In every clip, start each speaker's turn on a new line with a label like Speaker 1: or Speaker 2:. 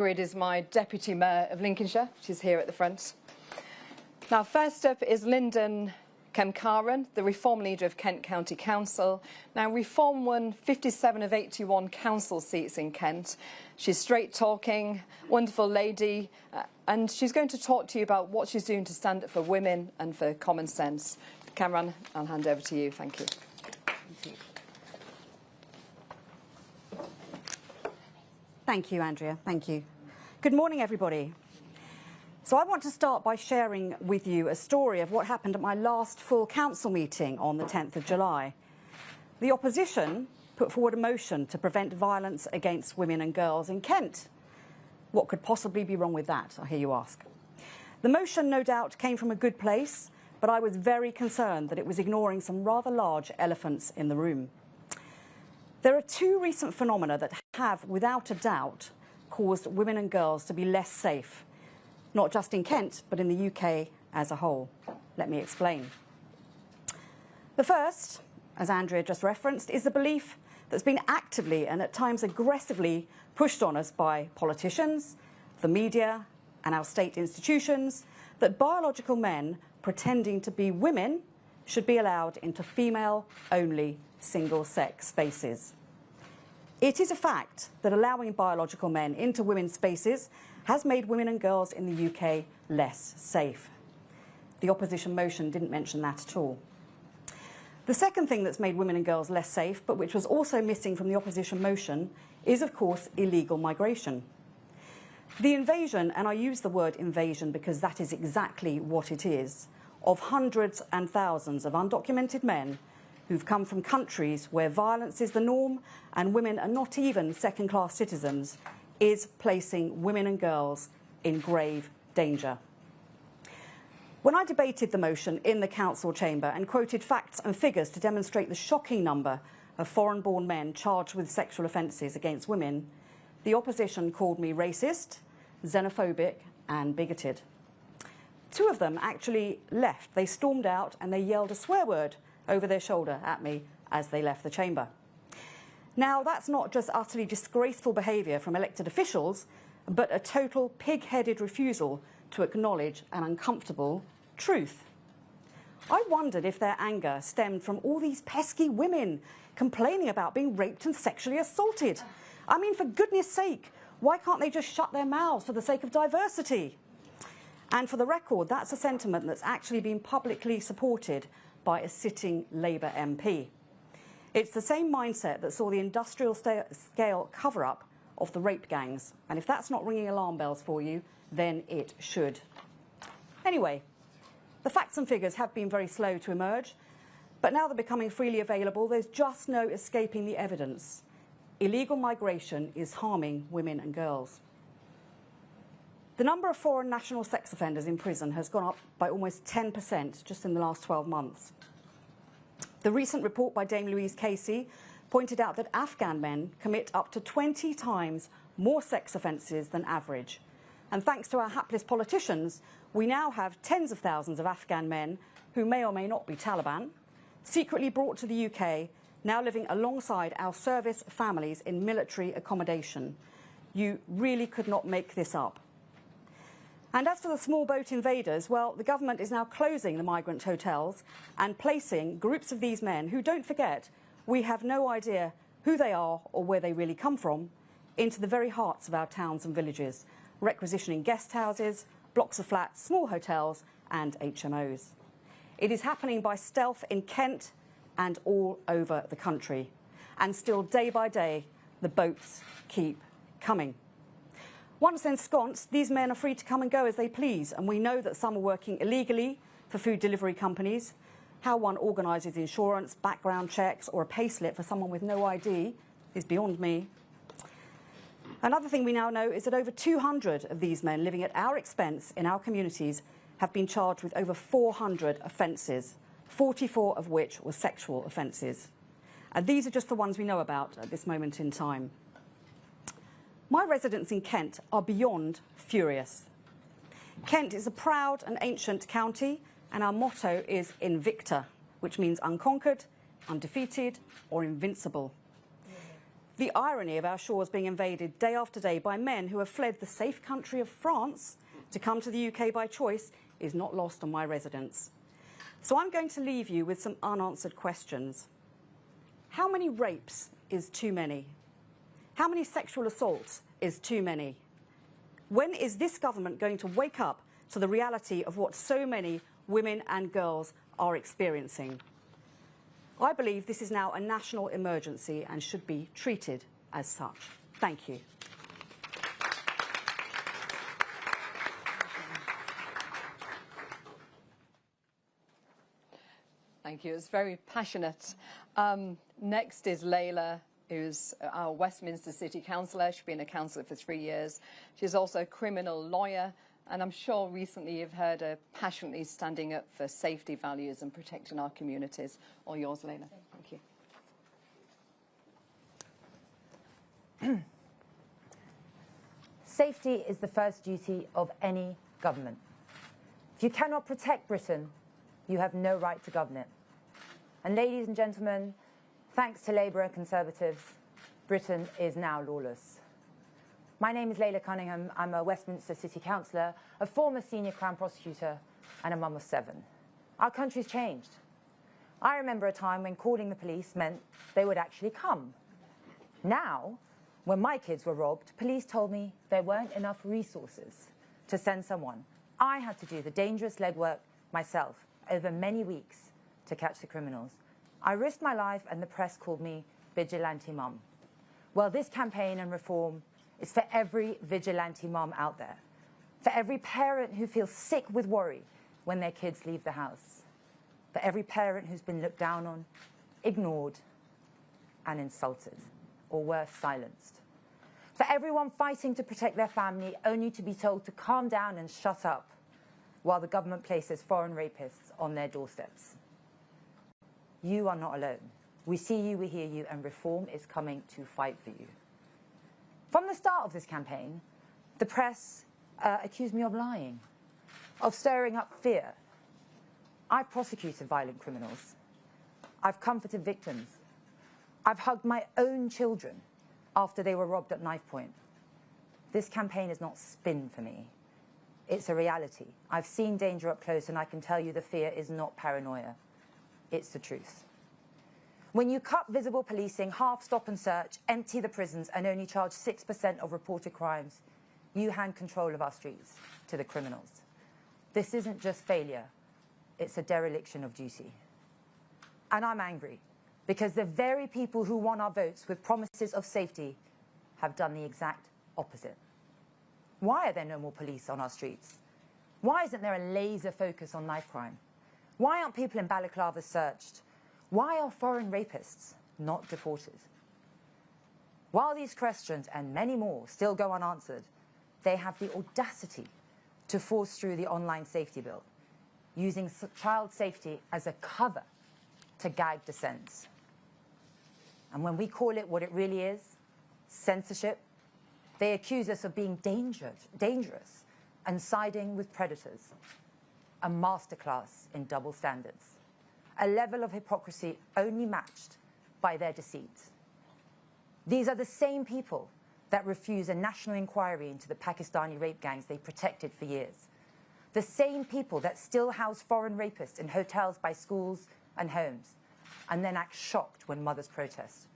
Speaker 1: Is my Deputy Mayor of Lincolnshire. She's here at the front. Now, first up is Lyndon Kemkaran, the Reform leader of Kent County Council. Now, Reform won 57 of 81 council seats in Kent. She's straight-talking, wonderful lady, and she's going to talk to you about what she's doing to stand up for women and for common sense. Cameron, I'll hand over to you. Thank you.
Speaker 2: Thank you, Andrea. Thank you. Good morning, everybody. So I want to start by sharing with you a story of what happened at my last full council meeting on the 10th of July. The opposition put forward a motion to prevent violence against women and girls in Kent. What could possibly be wrong with that, I hear you ask? The motion, no doubt, came from a good place, but I was very concerned that it was ignoring some rather large elephants in the room. There are two recent phenomena that have, without a doubt, caused women and girls to be less safe, not just in Kent, but in the UK as a whole. Let me explain. The first, as Andrea just referenced, is the belief that's been actively and at times aggressively pushed on us by politicians, the media, and our state institutions, that biological men pretending to be women should be allowed into female-only single-sex spaces. It is a fact that allowing biological men into women's spaces has made women and girls in the UK less safe. The opposition motion didn't mention that at all. The second thing that's made women and girls less safe, but which was also missing from the opposition motion, is, of course, illegal migration. The invasion, and I use the word invasion because that is exactly what it is, of hundreds and thousands of undocumented men who've come from countries where violence is the norm and women are not even second-class citizens, is placing women and girls in grave danger. When I debated the motion in the council chamber and quoted facts and figures to demonstrate the shocking number of foreign-born men charged with sexual offences against women, the opposition called me racist, xenophobic and bigoted. Two of them actually left. They stormed out and they yelled a swear word over their shoulder at me as they left the chamber. Now, that's not just utterly disgraceful behaviour from elected officials, but a total pig-headed refusal to acknowledge an uncomfortable truth. I wondered if their anger stemmed from all these pesky women complaining about being raped and sexually assaulted. I mean, for goodness sake, why can't they just shut their mouths for the sake of diversity? And for the record, that's a sentiment that's actually been publicly supported by a sitting Labour MP. It's the same mindset that saw the industrial scale cover-up of the rape gangs. And if that's not ringing alarm bells for you, then it should. Anyway, the facts and figures have been very slow to emerge, but now they're becoming freely available. There's just no escaping the evidence. Illegal migration is harming women and girls. The number of foreign national sex offenders in prison has gone up by almost 10% just in the last 12 months. The recent report by Dame Louise Casey pointed out that Afghan men commit up to 20 times more sex offences than average. And thanks to our hapless politicians, we now have tens of thousands of Afghan men who may or may not be Taliban, secretly brought to the UK, now living alongside our service families in military accommodation. You really could not make this up. And as for the small boat invaders, well, the government is now closing the migrant hotels and placing groups of these men who, don't forget, we have no idea who they are or where they really come from, into the very hearts of our towns and villages, requisitioning guest houses, blocks of flats, small hotels and HMOs. It is happening by stealth in Kent and all over the country. And still, day by day, the boats keep coming. Once ensconced, these men are free to come and go as they please, and we know that some are working illegally for food delivery companies. How one organises insurance, background checks or a payslip for someone with no ID is beyond me. Another thing we now know is that over 200 of these men living at our expense in our communities have been charged with over 400 offences, 44 of which were sexual offences. And these are just the ones we know about at this moment in time. My residents in Kent are beyond furious. Kent is a proud and ancient county, and our motto is Invicta, which means unconquered, undefeated or invincible. The irony of our shores being invaded day after day by men who have fled the safe country of France to come to the UK by choice is not lost on my residents. So I'm going to leave you with some unanswered questions. How many rapes is too many? How many sexual assaults is too many? When is this government going to wake up to the reality of what so many women and girls are experiencing? I believe this is now a national emergency and should be treated as such. Thank you.
Speaker 1: Thank you. It's very passionate. Next is Layla, who's our Westminster City Councillor. She's been a councillor for 3 years. She's also a criminal lawyer. And I'm sure recently you've heard her passionately standing up for safety values and protecting our communities. All yours, Layla. Thank you.
Speaker 3: Safety is the first duty of any government. If you cannot protect Britain, you have no right to govern it. And ladies and gentlemen, thanks to Labour and Conservatives, Britain is now lawless. My name is Layla Cunningham. I'm a Westminster City Councillor, a former senior Crown Prosecutor and a mum of 7. Our country's changed. I remember a time when calling the police meant they would actually come. Now, when my kids were robbed, police told me there weren't enough resources to send someone. I had to do the dangerous legwork myself over many weeks to catch the criminals. I risked my life and the press called me vigilante mum. Well, this campaign and reform is for every vigilante mum out there, for every parent who feels sick with worry when their kids leave the house, for every parent who's been looked down on, ignored and insulted, or worse, silenced, for everyone fighting to protect their family only to be told to calm down and shut up while the government places foreign rapists on their doorsteps. You are not alone. We see you, we hear you, and reform is coming to fight for you. From the start of this campaign, the press accused me of lying, of stirring up fear. I've prosecuted violent criminals. I've comforted victims. I've hugged my own children after they were robbed at knife point. This campaign is not spin for me. It's a reality. I've seen danger up close, and I can tell you the fear is not paranoia. It's the truth. When you cut visible policing, half stop and search, empty the prisons and only charge 6% of reported crimes, you hand control of our streets to the criminals. This isn't just failure, it's a dereliction of duty. And I'm angry because the very people who won our votes with promises of safety have done the exact opposite. Why are there no more police on our streets? Why isn't there a laser focus on knife crime? Why aren't people in balaclavas searched? Why are foreign rapists not deported? While these questions and many more still go unanswered, they have the audacity to force through the online safety bill, using child safety as a cover to gag dissent. And when we call it what it really is, censorship, they accuse us of being dangerous and siding with predators. A masterclass in double standards. A level of hypocrisy only matched by their deceit. These are the same people that refuse a national inquiry into the Pakistani rape gangs they protected for years. The same people that still house foreign rapists in hotels by schools and homes, and then act shocked when mothers protest.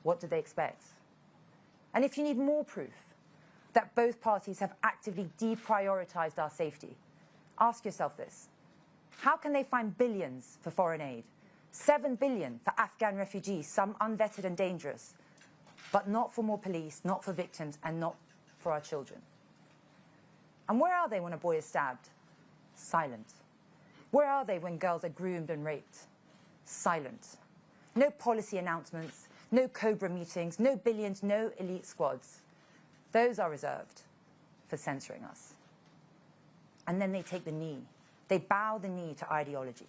Speaker 3: What do they expect? And if you need more proof that both parties have actively deprioritized our safety, ask yourself this. How can they find billions for foreign aid, 7 billion for Afghan refugees, some unvetted and dangerous, but not for more police, not for victims, and not for our children? And where are they when a boy is stabbed? Silent. Where are they when girls are groomed and raped? Silent. No policy announcements, no Cobra meetings, no billions, no elite squads. Those are reserved for censoring us. And then they take the knee. They bow the knee to ideology.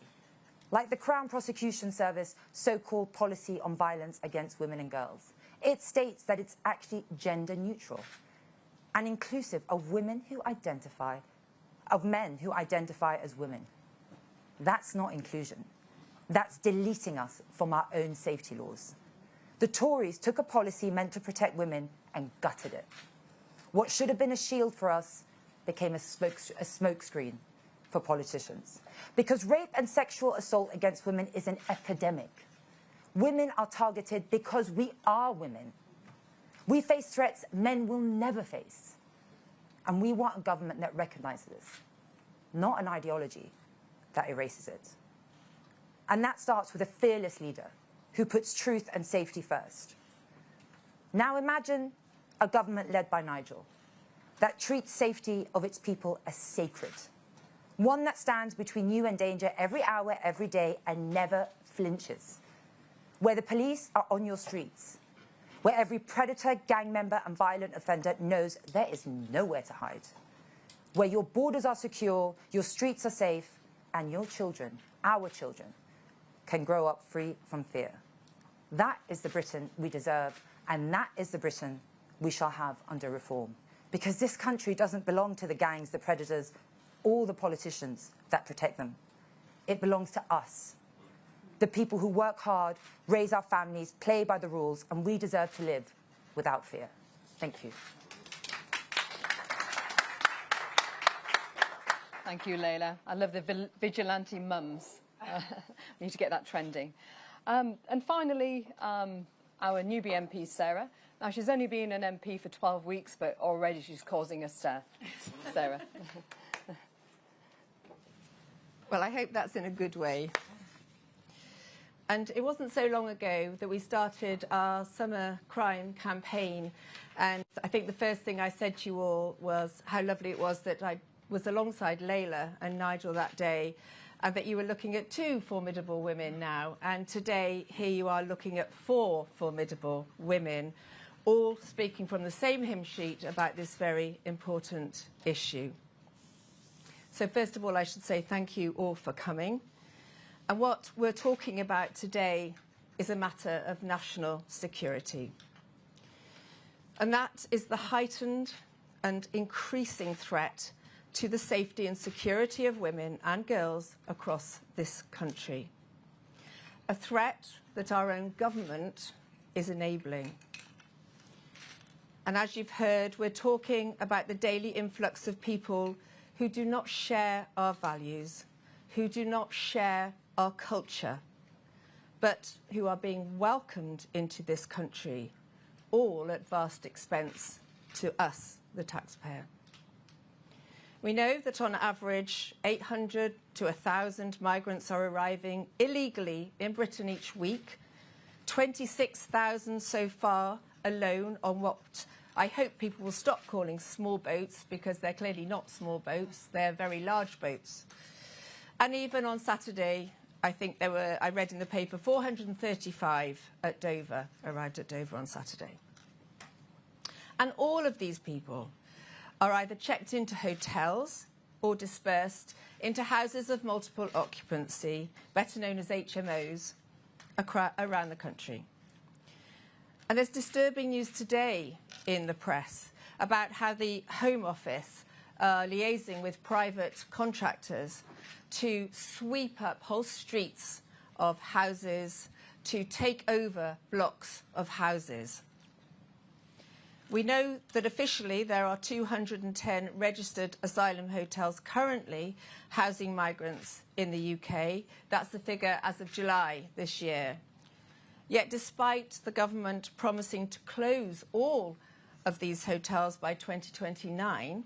Speaker 3: Like the Crown Prosecution Service so-called policy on violence against women and girls. It states that it's actually gender neutral and inclusive of men who identify as women. That's not inclusion. That's deleting us from our own safety laws. The Tories took a policy meant to protect women and gutted it. What should have been a shield for us became a smokescreen for politicians. Because rape and sexual assault against women is an epidemic. Women are targeted because we are women. We face threats men will never face. And we want a government that recognises this, not an ideology that erases it. And that starts with a fearless leader who puts truth and safety first. Now imagine a government led by Nigel that treats safety of its people as sacred. One that stands between you and danger every hour, every day, and never flinches. Where the police are on your streets. Where every predator, gang member, and violent offender knows there is nowhere to hide. Where your borders are secure, your streets are safe, and your children, our children, can grow up free from fear. That is the Britain we deserve, and that is the Britain we shall have under reform. Because this country doesn't belong to the gangs, the predators, or the politicians that protect them. It belongs to us, the people who work hard, raise our families, play by the rules, and we deserve to live without fear. Thank you.
Speaker 1: Thank you, Layla. I love the vigilante mums. We need to get that trending. And finally, our newbie MP, Sarah. Now, she's only been an MP for 12 weeks, but already she's causing a stir. Sarah.
Speaker 4: Well, I hope that's in a good way. And it wasn't so long ago that we started our summer crime campaign. And I think the first thing I said to you all was how lovely it was that I was alongside Layla and Nigel that day, and that you were looking at 2 formidable women now. And today, here you are looking at 4 formidable women, all speaking from the same hymn sheet about this very important issue. So first of all, I should say thank you all for coming. And what we're talking about today is a matter of national security. And that is the heightened and increasing threat to the safety and security of women and girls across this country. A threat that our own government is enabling. And as you've heard, we're talking about the daily influx of people who do not share our values, who do not share our culture, but who are being welcomed into this country, all at vast expense to us, the taxpayer. We know that on average 800 to 1,000 migrants are arriving illegally in Britain each week, 26,000 so far alone on what I hope people will stop calling small boats, because they're clearly not small boats, they're very large boats. And even on Saturday, I think there were, I read in the paper, 435 at Dover, arrived at Dover on Saturday. And all of these people are either checked into hotels or dispersed into houses of multiple occupancy, better known as HMOs, around the country. And there's disturbing news today in the press about how the Home Office are liaising with private contractors to sweep up whole streets of houses, to take over blocks of houses. We know that officially there are 210 registered asylum hotels currently housing migrants in the UK. That's the figure as of July this year. Yet despite the government promising to close all of these hotels by 2029,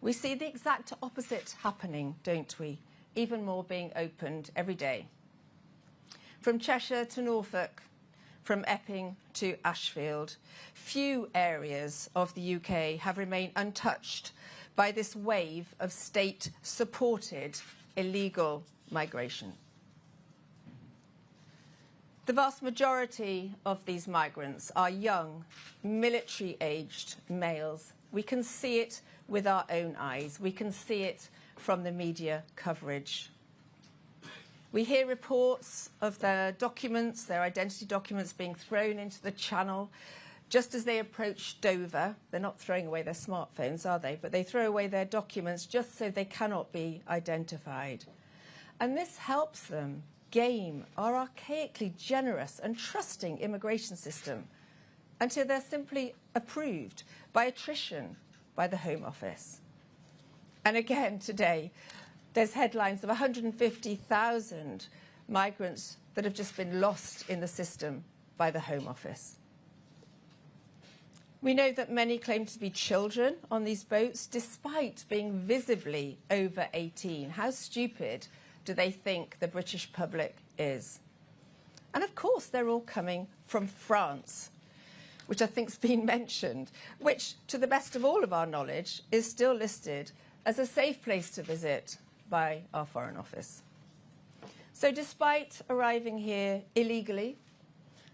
Speaker 4: we see the exact opposite happening, don't we? Even more being opened every day. From Cheshire to Norfolk, from Epping to Ashfield, few areas of the UK have remained untouched by this wave of state-supported illegal migration. The vast majority of these migrants are young, military-aged males. We can see it with our own eyes. We can see it from the media coverage. We hear reports of their documents, their identity documents being thrown into the Channel just as they approach Dover. They're not throwing away their smartphones, are they? But they throw away their documents just so they cannot be identified. And this helps them game our archaically generous and trusting immigration system until they're simply approved by attrition by the Home Office. And again today, there's headlines of 150,000 migrants that have just been lost in the system by the Home Office. We know that many claim to be children on these boats, despite being visibly over 18. How stupid do they think the British public is? And of course, they're all coming from France, which I think's been mentioned, which, to the best of all of our knowledge, is still listed as a safe place to visit by our Foreign Office. So despite arriving here illegally,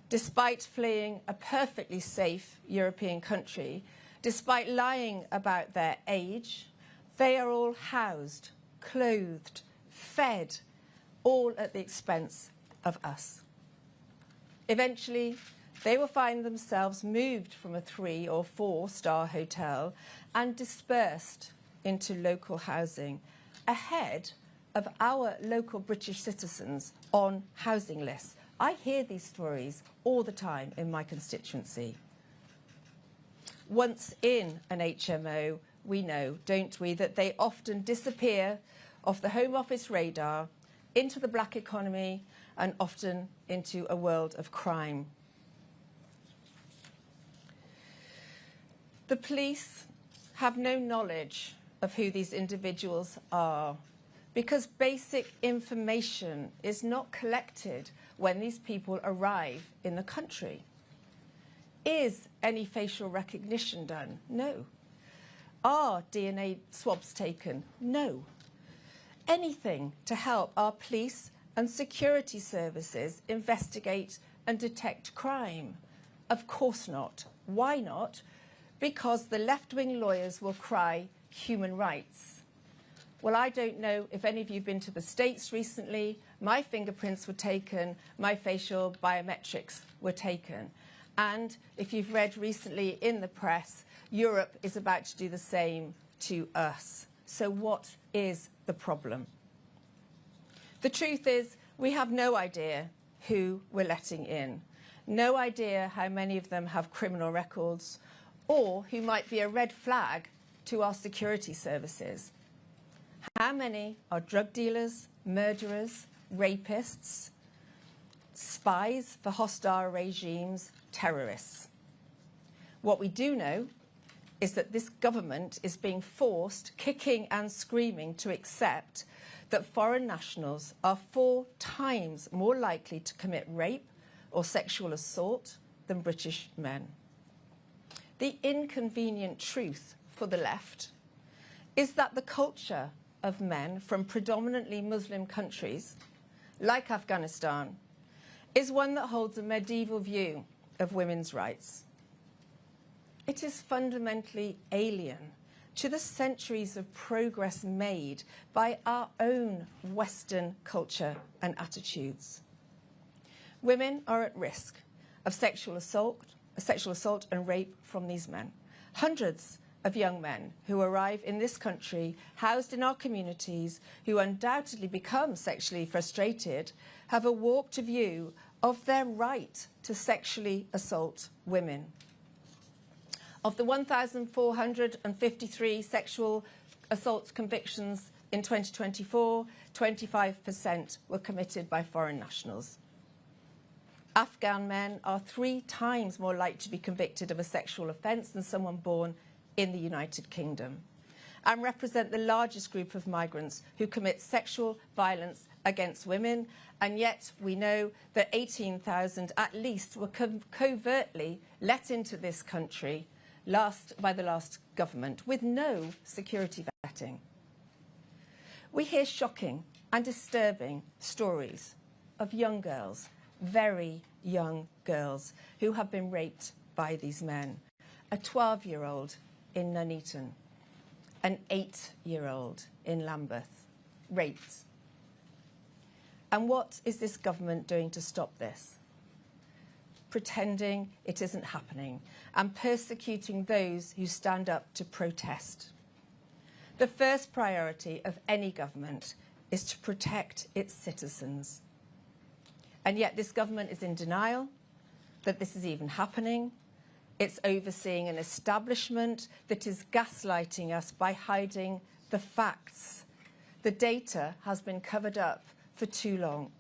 Speaker 4: despite fleeing a perfectly safe European country, despite lying about their age, they are all housed, clothed, fed, all at the expense of us. Eventually, they will find themselves moved from a 3- or 4-star hotel and dispersed into local housing, ahead of our local British citizens on housing lists. I hear these stories all the time in my constituency. Once in an HMO, we know, don't we, that they often disappear off the Home Office radar into the black economy and often into a world of crime. The police have no knowledge of who these individuals are because basic information is not collected when these people arrive in the country. Is any facial recognition done? No. Are DNA swabs taken? No. Anything to help our police and security services investigate and detect crime? Of course not. Why not? Because the left-wing lawyers will cry human rights. Well, I don't know if any of you have been to the States recently. My fingerprints were taken, my facial biometrics were taken. And if you've read recently in the press, Europe is about to do the same to us. So what is the problem? The truth is, we have no idea who we're letting in. No idea how many of them have criminal records or who might be a red flag to our security services. How many are drug dealers, murderers, rapists, spies for hostile regimes, terrorists? What we do know is that this government is being forced, kicking and screaming, to accept that foreign nationals are 4 times more likely to commit rape or sexual assault than British men. The inconvenient truth for the left is that the culture of men from predominantly Muslim countries, like Afghanistan, is one that holds a medieval view of women's rights. It is fundamentally alien to the centuries of progress made by our own Western culture and attitudes. Women are at risk of sexual assault and rape from these men. Hundreds of young men who arrive in this country, housed in our communities, who undoubtedly become sexually frustrated, have a warped view of their right to sexually assault women. Of the 1,453 sexual assault convictions in 2024, 25% were committed by foreign nationals. Afghan men are 3 times more likely to be convicted of a sexual offence than someone born in the United Kingdom, and represent the largest group of migrants who commit sexual violence against women. And yet we know that 18,000 at least were covertly let into this country by the last government with no security vetting. We hear shocking and disturbing stories of young girls, very young girls, who have been raped by these men. A 12-year-old in Nuneaton, an 8-year-old in Lambeth, raped. And what is this government doing to stop this? Pretending it isn't happening and persecuting those who stand up to protest. The first priority of any government is to protect its citizens. And yet this government is in denial that this is even happening. It's overseeing an establishment that is gaslighting us by hiding the facts. The data has been covered up for too long.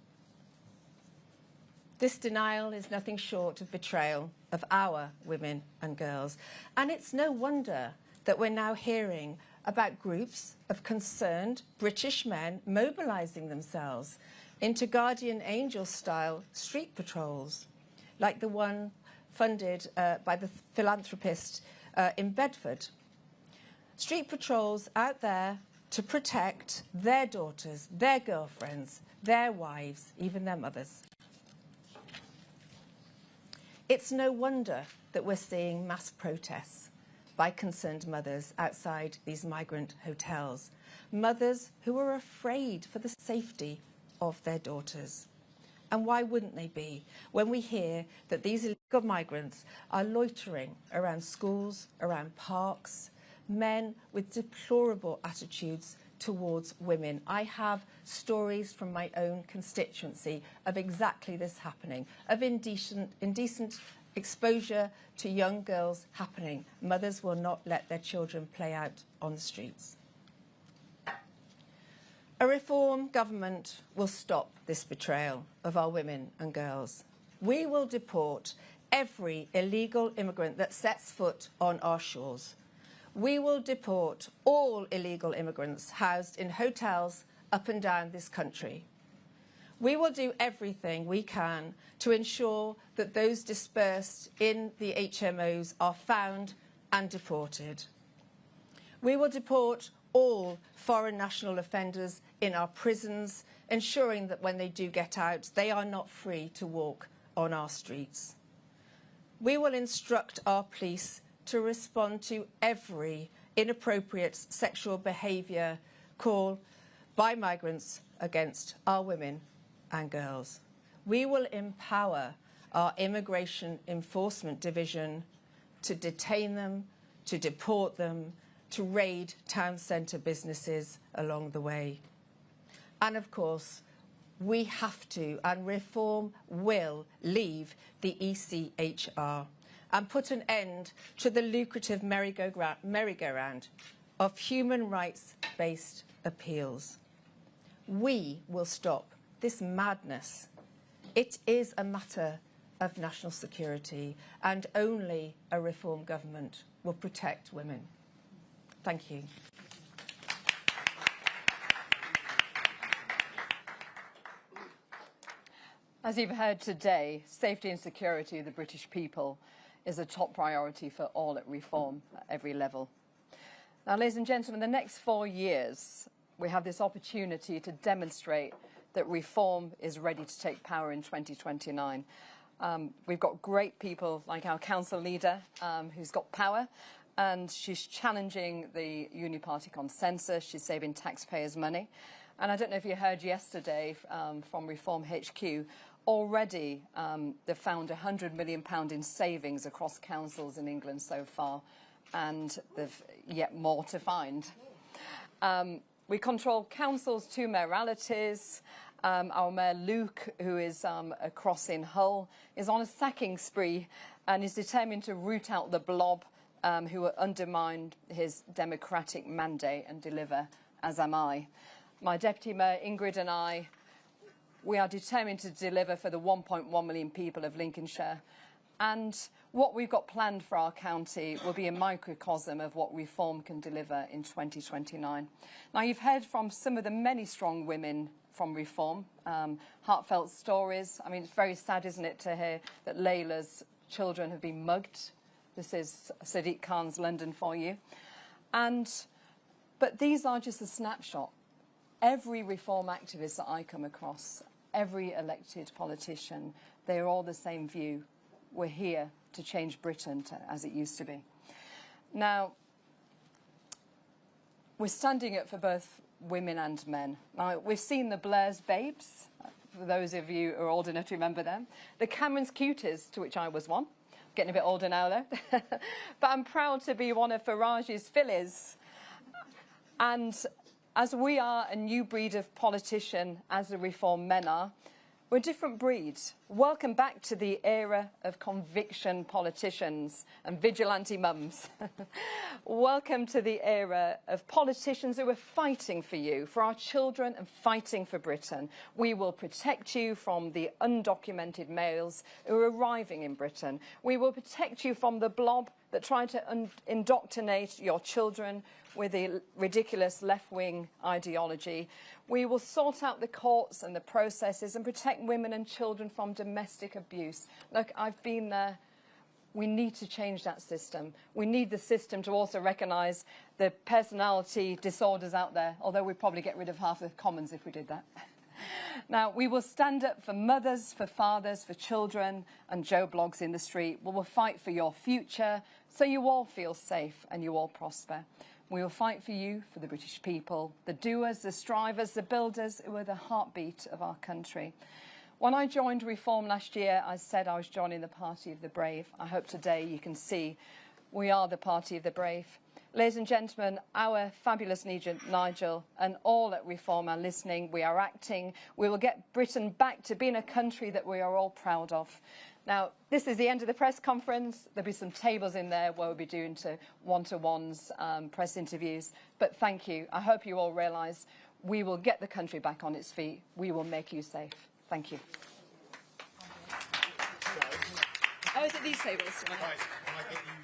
Speaker 4: This denial is nothing short of betrayal of our women and girls. And it's no wonder that we're now hearing about groups of concerned British men mobilising themselves into guardian angel-style street patrols, like the one funded by the philanthropist in Bedford. Street patrols out there to protect their daughters, their girlfriends, their wives, even their mothers. It's no wonder that we're seeing mass protests by concerned mothers outside these migrant hotels. Mothers who are afraid for the safety of their daughters. And why wouldn't they be when we hear that these illegal migrants are loitering around schools, around parks, men with deplorable attitudes towards women? I have stories from my own constituency of exactly this happening, of indecent exposure to young girls happening. Mothers will not let their children play out on the streets. A reform government will stop this betrayal of our women and girls. We will deport every illegal immigrant that sets foot on our shores. We will deport all illegal immigrants housed in hotels up and down this country. We will do everything we can to ensure that those dispersed in the HMOs are found and deported. We will deport all foreign national offenders in our prisons, ensuring that when they do get out, they are not free to walk on our streets. We will instruct our police to respond to every inappropriate sexual behaviour call by migrants against our women and girls. We will empower our Immigration Enforcement Division to detain them, to deport them, to raid town centre businesses along the way. And of course, we have to, and reform will, leave the ECHR and put an end to the lucrative merry-go-round of human rights-based appeals. We will stop this madness. It is a matter of national security, and only a reform government will protect women. Thank you.
Speaker 1: As you've heard today, safety and security of the British people is a top priority for all at Reform at every level. Now, ladies and gentlemen, the next 4 years, we have this opportunity to demonstrate that Reform is ready to take power in 2029. We've got great people like our council leader who's got power, and she's challenging the uniparty consensus. She's saving taxpayers' money. And I don't know if you heard yesterday from Reform HQ, already they've found £100 million in savings across councils in England so far, and they've yet more to find. We control councils, 2 mayoralties. Our Mayor Luke, who is across in Hull, is on a sacking spree and is determined to root out the blob who will undermine his democratic mandate and deliver, as am I. My Deputy Mayor Ingrid and I, we are determined to deliver for the 1.1 million people of Lincolnshire. And what we've got planned for our county will be a microcosm of what Reform can deliver in 2029. Now, you've heard from some of the many strong women from Reform, heartfelt stories. I mean, it's very sad, isn't it, to hear that Layla's children have been mugged. This is Sadiq Khan's London for you. But these are just a snapshot. Every Reform activist that I come across, every elected politician, they're all the same view. We're here to change Britain to as it used to be. Now, we're standing up for both women and men. Now, we've seen the Blair's babes, for those of you who are old enough to remember them, the Cameron's cuties, to which I was one. Getting a bit older now, though. But I'm proud to be one of Farage's fillies. And as we are a new breed of politician, as the Reform men are, We're a different breed. Welcome back to the era of conviction politicians and vigilante mums. Welcome to the era of politicians who are fighting for you, for our children, and fighting for Britain. We will protect you from the undocumented males who are arriving in Britain. We will protect you from the blob that try to indoctrinate your children with the ridiculous left-wing ideology. We will sort out the courts and the processes and protect women and children from domestic abuse. Look, I've been there. We need to change that system. We need the system to also recognise the personality disorders out there, although we'd probably get rid of half the Commons if we did that. Now, we will stand up for mothers, for fathers, for children and Joe Bloggs in the street. We will fight for your future so you all feel safe and you all prosper. We will fight for you, for the British people, the doers, the strivers, the builders who are the heartbeat of our country. When I joined Reform last year, I said I was joining the party of the brave. I hope today you can see we are the party of the brave. Ladies and gentlemen, our fabulous Nigel and all at Reform are listening. We are acting. We will get Britain back to being a country that we are all proud of. Now, this is the end of the press conference. There'll be some tables in there where we'll be doing one-to-ones, press interviews. But thank you. I hope you all realise we will get the country back on its feet. We will make you safe. Thank you. Oh, is it these tables?
Speaker 5: Right. Can I get you